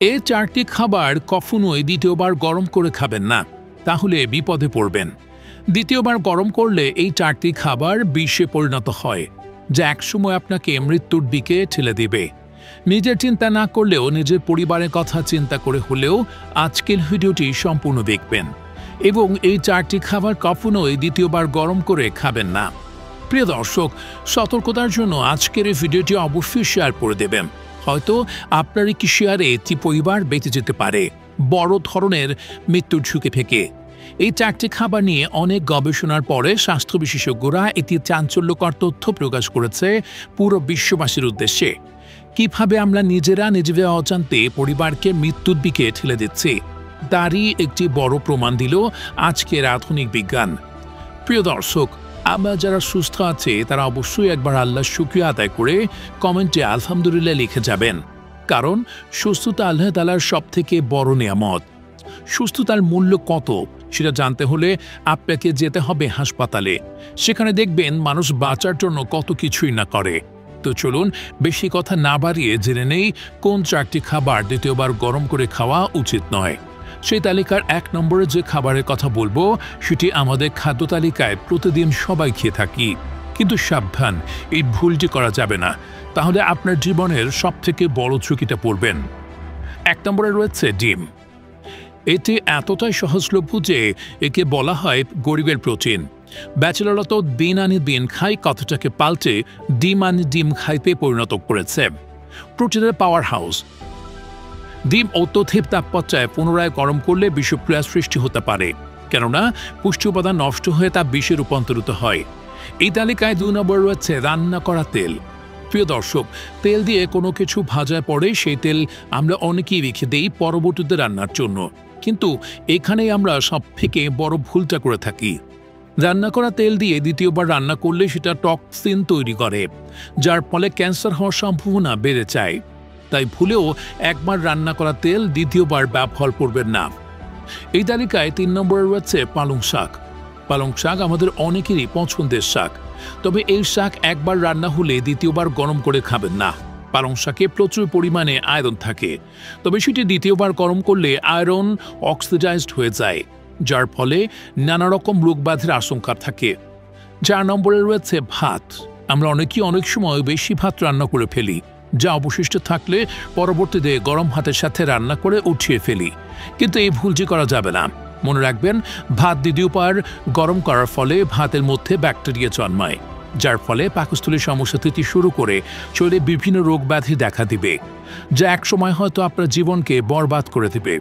এই 4টি খাবার কখনোই দ্বিতীয়বার গরম করে খাবেন না, তাহলে বিপদে পড়বেন। দ্বিতীয়বার গরম করলে এই 4টি খাবার বিষে পরিণত হয়, যা একসময় আপনাকে মৃত্যুর দিকে ঠেলে দিবে। নিজের চিন্তা না করলেও নিজের পরিবারের কথা চিন্তা করে হলেও আজকের ভিডিওটি সম্পূর্ণ দেখবেন এবং এই 4টি খাবার কখনোই দ্বিতীয়বার গরম করে খাবেন না। প্রিয় দর্শক, সতর্কতার জন্য আজকের এই ভিডিওটি অবশ্যই শেয়ার করে দেবেন। হয়তো আপনার একটি শেয়ারে একটি পরিবার বেঁচে যেতে পারে বড় ধরনের মৃত্যুর ঝুঁকি থেকে। এই 4টি খাবার নিয়ে অনেক গবেষণার পরে স্বাস্থ্য বিশেষজ্ঞরা একটি চাঞ্চল্যকর তথ্য প্রকাশ করেছে পুরো বিশ্ববাসীর উদ্দেশ্যে। কিভাবে আমরা নিজেদের অজান্তে পরিবারকে মৃত্যুর দিকে ঠেলে দিচ্ছি তারই একটি বড় প্রমাণ দিল আজকের আধুনিক বিজ্ঞান। প্রিয় দর্শক, আমরা যারা সুস্থ আছে তারা অবশ্যই একবার আল্লাহর শুকরিয়া আদায় করে কমেন্টে আলহামদুলিল্লাহ লিখে যাবেন, কারণ সুস্থতা আল্লাহ তাআলার সবথেকে বড় নিয়ামত। সুস্থতার মূল্য কত সেটা জানতে হলে আপনাকে যেতে হবে হাসপাতালে। সেখানে দেখবেন মানুষ বাঁচার জন্য কত কিছুই না করে। তো চলুন বেশি কথা না বাড়িয়ে জেনে নেই কোন 4টি খাবার দ্বিতীয়বার গরম করে খাওয়া উচিত নয়। সেই তালিকার 1 নম্বরে যে খাবারের কথা বলবো সেটি আমাদের খাদ্য তালিকায় প্রতিদিন সবাই খেয়ে থাকি, কিন্তু সাবধান, এই ভুলটি করা যাবে না, তাহলে আপনার জীবনের সবথেকে বড় ঝুঁকিটা পড়বেন। 1 নম্বরে রয়েছে ডিম। এটি এতটাই সহজলভ্য যে একে বলা হয় গরিবের প্রোটিন। ব্যাচেলররা তো দিন আনি দিন খাই কথাটাকে পাল্টে ডিম আনি ডিম খাইতে পরিণত করেছে। প্রোটিনের পাওয়ার হাউস। ডিম অত্যধিক তাপমাত্রায় পুনরায় গরম করলে বিষক্রিয়া সৃষ্টি হতে পারে, কেননা পুষ্টি উপাদান নষ্ট হয়ে তা বিষে রূপান্তরিত হয়। এই তালিকায় 2 নম্বর রয়েছে রান্না করা তেল। প্রিয় দর্শক, তেল দিয়ে কোনো কিছু ভাজার পরে সেই তেল আমরা অনেকেই রেখে দেই পরবর্তীতে রান্নার জন্য, কিন্তু এখানেই আমরা সবথেকে বড় ভুলটা করে থাকি। রান্না করা তেল দিয়ে দ্বিতীয়বার রান্না করলে সেটা টক্সিন তৈরি করে, যার ফলে ক্যান্সার হওয়ার সম্ভাবনা বেড়ে যায়। তাই ভুলেও একবার রান্না করা তেল দ্বিতীয়বার ব্যবহার করবেন না। এই তালিকায় 3 নম্বরে রয়েছে পালং শাক। পালং শাক আমাদের অনেকেরই পছন্দের শাক, তবে এই শাক একবার রান্না হলে দ্বিতীয়বার গরম করে খাবেন না। পালং শাকে প্রচুর পরিমাণে আয়রন থাকে, তবে সেটি দ্বিতীয়বার গরম করলে আয়রন অক্সিডাইজড হয়ে যায়, যার ফলে নানা রকম রোগব্যাধির আশঙ্কা থাকে। 4 নম্বরে রয়েছে ভাত। আমরা অনেকেই অনেক সময় বেশি ভাত রান্না করে ফেলি, যা অবশিষ্ট থাকলে পরবর্তীতে গরম ভাতের সাথে রান্না করে উঠিয়ে ফেলি, কিন্তু এই ভুলটি করা যাবে না। মনে রাখবেন, ভাত দ্বিতীয়বার গরম করার ফলে ভাতের মধ্যে ব্যাকটেরিয়া জন্মায়, যার ফলে পাকস্থলীর সমস্যা থেকে শুরু করে শরীরে বিভিন্ন রোগ ব্যাধি দেখা দিবে, যা একসময় হয়তো আপনার জীবনকে বরবাদ করে দেবে।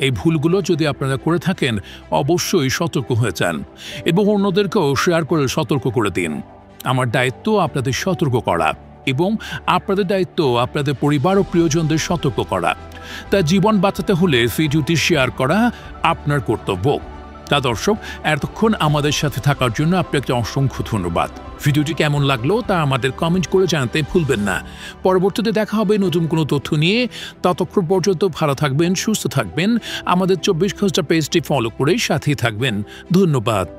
এই ভুলগুলো যদি আপনারা করে থাকেন অবশ্যই সতর্ক হয়ে যান এবং অন্যদেরকেও শেয়ার করে সতর্ক করে দিন। আমার দায়িত্ব আপনাদের সতর্ক করা এবং আপনাদের দায়িত্ব আপনাদের পরিবার ও প্রিয়জনদের সতর্ক করা। তা জীবন বাঁচাতে হলে ভিডিওটি শেয়ার করা আপনার কর্তব্য। তা দর্শক, এতক্ষণ আমাদের সাথে থাকার জন্য আপনাকে অসংখ্য ধন্যবাদ। ভিডিওটি কেমন লাগলো তা আমাদের কমেন্ট করে জানাতে ভুলবেন না। পরবর্তীতে দেখা হবে নতুন কোনো তথ্য নিয়ে। ততক্ষণ পর্যন্ত ভালো থাকবেন, সুস্থ থাকবেন। আমাদের 24 ঘন্টা পেজটি ফলো করে সাথেই থাকবেন। ধন্যবাদ।